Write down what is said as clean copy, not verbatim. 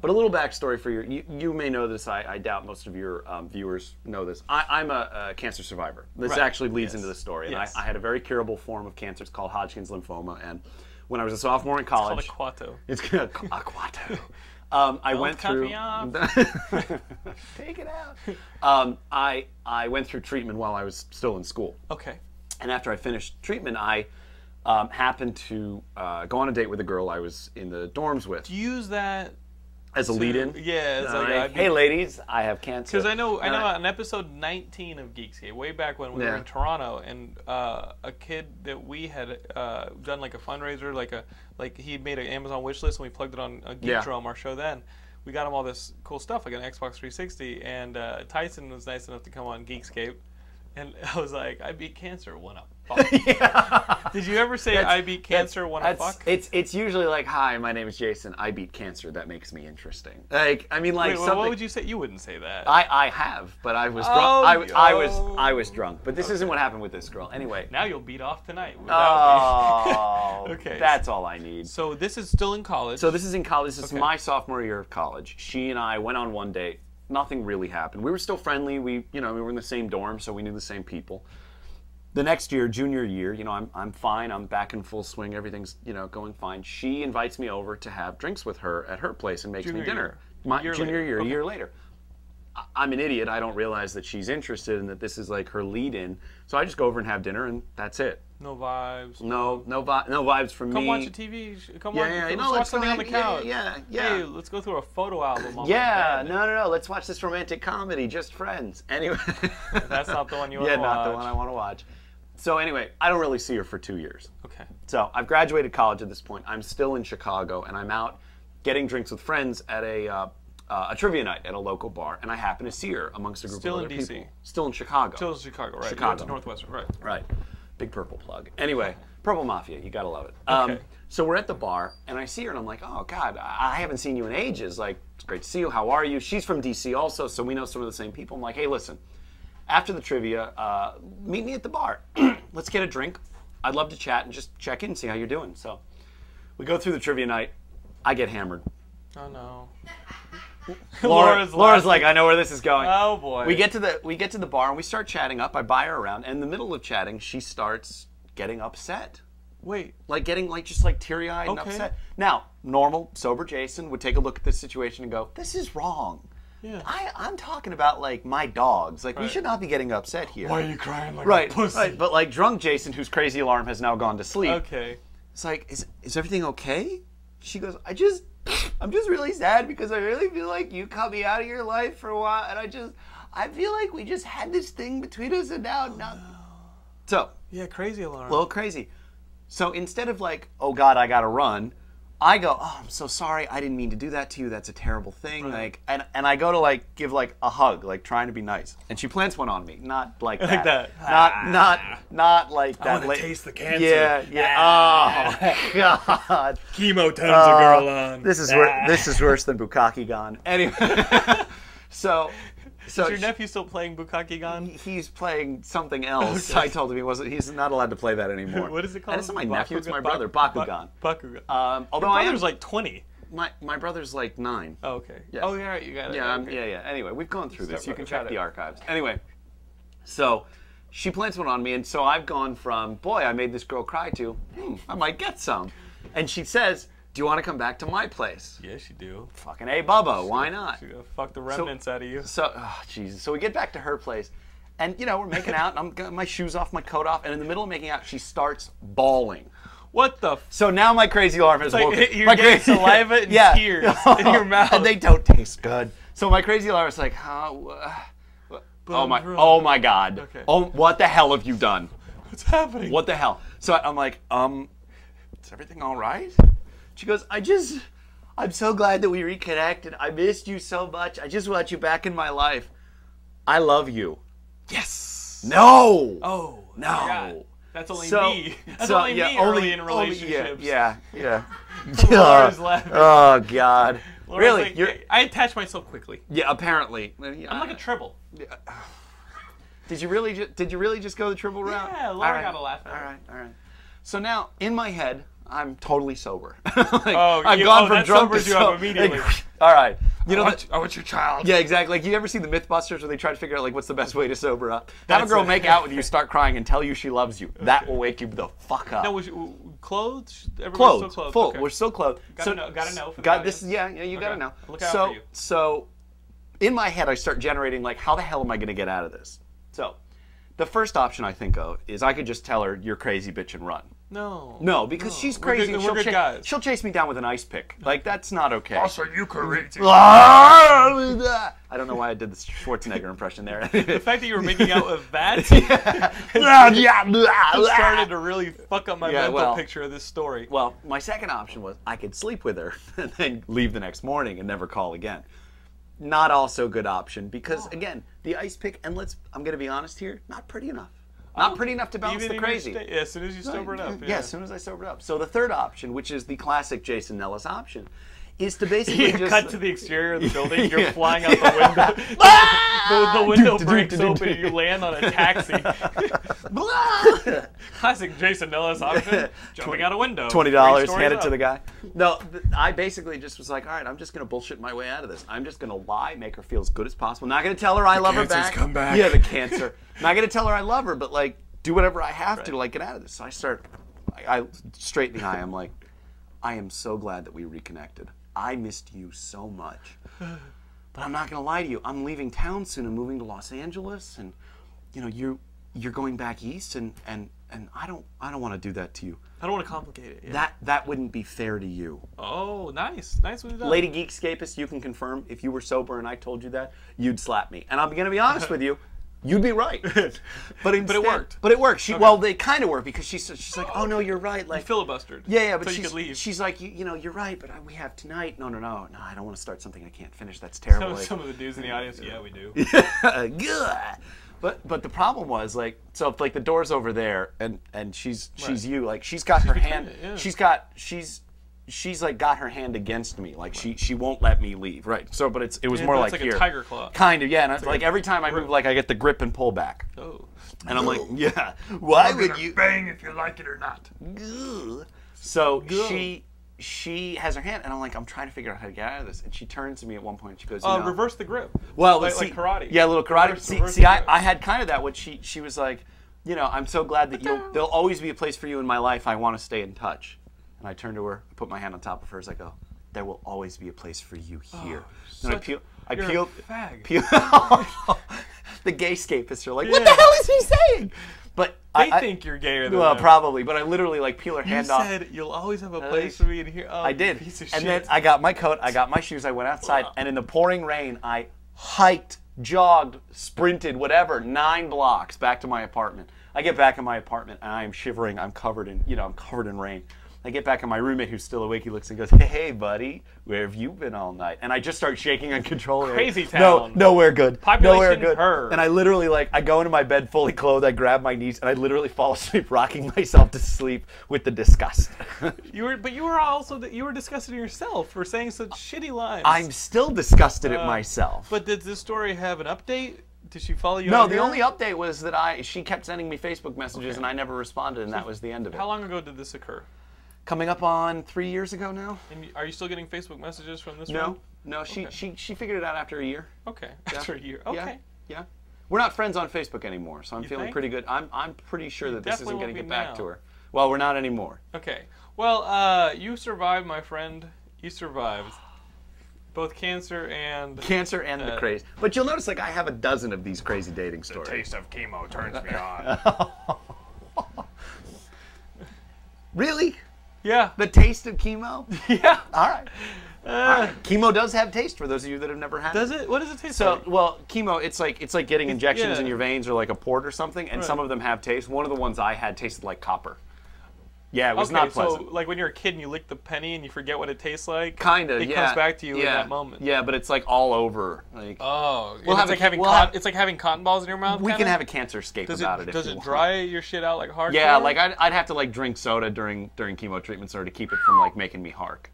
But a little backstory for you may know this. I doubt most of your viewers know this. I'm a cancer survivor. This actually leads into the story. And I had a very curable form of cancer. It's called Hodgkin's lymphoma. And when I was a sophomore in college, it's called a Quato. It's called a Quato. I went through. Take it out. I went through treatment while I was still in school. Okay. And after I finished treatment, I happened to go on a date with a girl I was in the dorms with. Do you use that as a lead-in? Yeah. It's like, hey, ladies, I have cancer. Because I know on episode 19 of Geekscape, way back when we were in Toronto, and a kid that we had done like a fundraiser, like he made an Amazon wish list, and we plugged it on Geekdrome, our show then. We got him all this cool stuff, like an Xbox 360, and Tyson was nice enough to come on Geekscape, and I was like, I beat cancer, wanna fuck. Did you ever say I beat cancer, wanna fuck? It's usually like, hi, my name is Jason, I beat cancer, that makes me interesting. Like, I mean, like, what would you say? You wouldn't say that. I have, but I was drunk. I was drunk, but this isn't what happened with this girl. Anyway. Now you'll beat off tonight. Oh, okay. That's all I need. So this is still in college. So this is in college. This is my sophomore year of college. She and I went on one date. Nothing really happened. We were still friendly. We were in the same dorm, so we knew the same people. The next year, junior year, I'm fine. I'm back in full swing. Everything's, going fine. She invites me over to have drinks with her at her place and makes me dinner. Junior year, a year later. I'm an idiot. I don't realize that she's interested and that this is like her lead-in. So I just go over and have dinner, and that's it. No vibes. No vibes from me. Come watch a TV. Come watch something on the couch. Yeah. Hey, let's go through a photo album. No. Let's watch this romantic comedy, Just Friends. Anyway. That's not the one you want to watch. Yeah, not the one I want to watch. So anyway, I don't really see her for 2 years. Okay. So I've graduated college at this point. I'm still in Chicago, and I'm out getting drinks with friends at a trivia night at a local bar, and I happen to see her amongst a group of other people. Still in DC. Still in Chicago. Still in Chicago, right? Chicago. Northwestern, right? Right. Big Purple plug. Anyway, Purple Mafia, you gotta love it. Okay. So we're at the bar, and I see her, and I'm like, oh God, I haven't seen you in ages. Like, it's great to see you. How are you? She's from DC also, so we know some of the same people. I'm like, hey, listen, after the trivia, meet me at the bar. Let's get a drink. I'd love to chat and just check in and see how you're doing. So we go through the trivia night. I get hammered. Oh no. Laura's like, I know where this is going. Oh boy. We get to the bar and we start chatting up. I buy her around, and in the middle of chatting, she starts getting upset. Wait. Like getting just teary-eyed and upset. Now, normal, sober Jason would take a look at this situation and go, this is wrong. Yeah. I'm talking about my dogs. We should not be getting upset here. Why are you crying like a pussy? Right. But drunk Jason, whose crazy alarm has now gone to sleep. Okay. It's like, is everything okay? She goes, I'm just really sad because I really feel like you cut me out of your life for a while, and I feel like we just had this thing between us, and now no. So yeah, crazy alarm. A little crazy. So instead of oh God, I gotta run, I go, oh, I'm so sorry, I didn't mean to do that to you. That's a terrible thing. Right. And I go to give a hug, trying to be nice, and she plants one on me, not like that. Like that. Not like that. I want to taste the cancer. Yeah. Oh God. Chemo turns a girl on. This is worse than Bukkake Gon. Anyway, so is your nephew still playing Bukkake Gon? He's playing something else. Okay. I told him he's not allowed to play that anymore. What is it called? And it's not my nephew, it's my brother, Bakugan. Bakugan. Although your brother's like 20. My brother's 9. Oh, okay. Yeah. Oh, yeah, you got it. Yeah, okay. yeah. Anyway, we've gone through this. You can check the archives. Anyway, so she plants one on me, and so I've gone from, boy, I made this girl cry, to, I might get some. And she says, do you want to come back to my place? Yes, you do. Fucking A, Bubba, why not? She's gonna fuck the remnants out of you. So, oh, Jesus. So we get back to her place, and, we're making out, and I'm getting my shoes off, my coat off, and in the middle of making out, she starts bawling. What the? So now my crazy alarm has woken. You're getting saliva and tears in your mouth. And they don't taste good. So my crazy alarm is like, oh my God. Okay. Oh, what the hell have you done? What's happening? What the hell? So I'm like, is everything all right? She goes, I'm so glad that we reconnected. I missed you so much. I just want you back in my life. I love you. Yes. No. Oh. No. That's only me. That's only me early in relationships. Yeah. Laura's laughing. Oh, God. Laura's Really? Like, I attach myself quickly. Yeah, apparently. I'm like a tribble. Did you really just go the tribble route? Yeah, Laura got a laugh at it. All right. So now, in my head, I'm totally sober. I've gone from drunk sobers to you up immediately. All right. You know, I want your child. yeah, exactly. Like, you ever see the Mythbusters where they try to figure out like what's the best way to sober up? Have a girl make out with you, start crying, and tell you she loves you. That will wake you the fuck up. No, clothed? Everybody's Clothed, still clothed. full. Okay. We're still clothed. Gotta know. For the got this. audience. Yeah, you gotta know. Look out for you. So, in my head, I start generating like, how the hell am I gonna get out of this? So, the first option I think of is I could just tell her, "You're crazy, bitch," and run. No, because she's crazy. We're good guys. She'll chase me down with an ice pick. Like, that's not okay. Also, you crazy. I don't know why I did the Schwarzenegger impression there. The fact that you were making out with that started to really fuck up my mental picture of this story. Well, my second option was I could sleep with her and then leave the next morning and never call again. Not also good option because, again, the ice pick, and I'm going to be honest here, not pretty enough. Not pretty enough to balance the crazy. As soon as you sobered up. Yeah, as soon as I sobered up. So the third option, which is the classic Jason Nellis option, is to basically just cut to the exterior of the building. You're flying out the window. the window breaks open. And you land on a taxi. Classic Jason Nellis option: jumping out a window. $20, hand it to the guy. No, I basically just was like, all right, I'm just gonna bullshit my way out of this. I'm just gonna lie, make her feel as good as possible. Not gonna tell her I love her back. Come back. Yeah, the cancer. Not gonna tell her I love her, but like do whatever I have to like get out of this. So I straight in the eye. I'm like, I am so glad that we reconnected. I missed you so much. But I'm not gonna lie to you. I'm leaving town soon. I'm moving to Los Angeles, and you know you're going back east, and I don't want to do that to you. I don't want to complicate it. Yeah. That wouldn't be fair to you. Oh, nice with that. Lady Geekscapist, you can confirm if you were sober and I told you that, you'd slap me. And I'm gonna be honest with you. You'd be right, but it worked. But it worked. Well, they kind of worked because she's like, oh no, you're right. Like you filibustered. Yeah, but so you could leave. She's like, you know, you're right, but we have tonight. No, I don't want to start something I can't finish. That's terrible. Some of the dudes in the audience, yeah, we do. Good. But the problem was like, so if, like the door's over there and she's you, like she's got her hand. Yeah. She's like got her hand against me, like she won't let me leave, right? So, but it was more like here, a tiger claw, kind of, yeah. And it's like every time I move, like I get the grip and pull back. Oh, and I'm like, yeah. Why would you bang if you like it or not? So she has her hand, and I'm like, I'm trying to figure out how to get out of this. And she turns to me at one point, and she goes, reverse the grip. Well, like karate. Yeah, a little karate. See, I had kind of that. What she was like, you know, I'm so glad that there'll always be a place for you in my life. I want to stay in touch. And I turned to her, I put my hand on top of hers, I go, there will always be a place for you here. And I peeled. The Geekscapists are like, what the hell is he saying? But they think you're gayer than well, them. probably. But I literally like peel her hand off. You said you'll always have a place for me in here. Oh, I did. Piece of and shit. then I got my coat, I got my shoes, I went outside, and in the pouring rain, I hiked, jogged, sprinted, whatever, 9 blocks back to my apartment. I get back in my apartment, and I am shivering. I'm covered in rain. I get back, and my roommate, who's still awake, he looks and goes, hey, buddy, where have you been all night? And I just start shaking uncontrollably. Crazy town. Nowhere good. Population nowhere good. Her. And I literally, I go into my bed fully clothed, I grab my knees, and I literally fall asleep, rocking myself to sleep with the disgust. you were disgusted at yourself for saying such shitty lines. I'm still disgusted at myself. But did this story have an update? Did she follow you? No, the only update was that she kept sending me Facebook messages, and I never responded, and that was the end of it. How long ago did this occur? Coming up on 3 years ago now. And are you still getting Facebook messages from this No, one? no. She figured it out after a year. Okay, after a year. Okay. Yeah. We're not friends on Facebook anymore, so I'm feeling pretty good. I'm pretty sure that this isn't going to get back to her. Well, we're not anymore. Okay. Well, you survived, my friend. You survived. Both cancer and the craze. But you'll notice, like, I have a dozen of these crazy dating stories. The taste of chemo turns me on. Really? Yeah. The taste of chemo? Yeah. All right. All right. Chemo does have taste for those of you that have never had it. Does it? What does it taste like? Well, chemo, it's like getting injections in your veins or like a port or something, and some of them have taste. One of the ones I had tasted like copper. Yeah, it was not pleasant. So, like when you're a kid and you lick the penny and you forget what it tastes like? Kind of, It comes back to you in that moment. Yeah, but it's like all over. Like, it's like having cotton balls in your mouth? We can have a cancer-scape about it. Does it dry your shit out like hardcore? Yeah, like I'd have to like drink soda during chemo treatments or to keep it from like making me hark.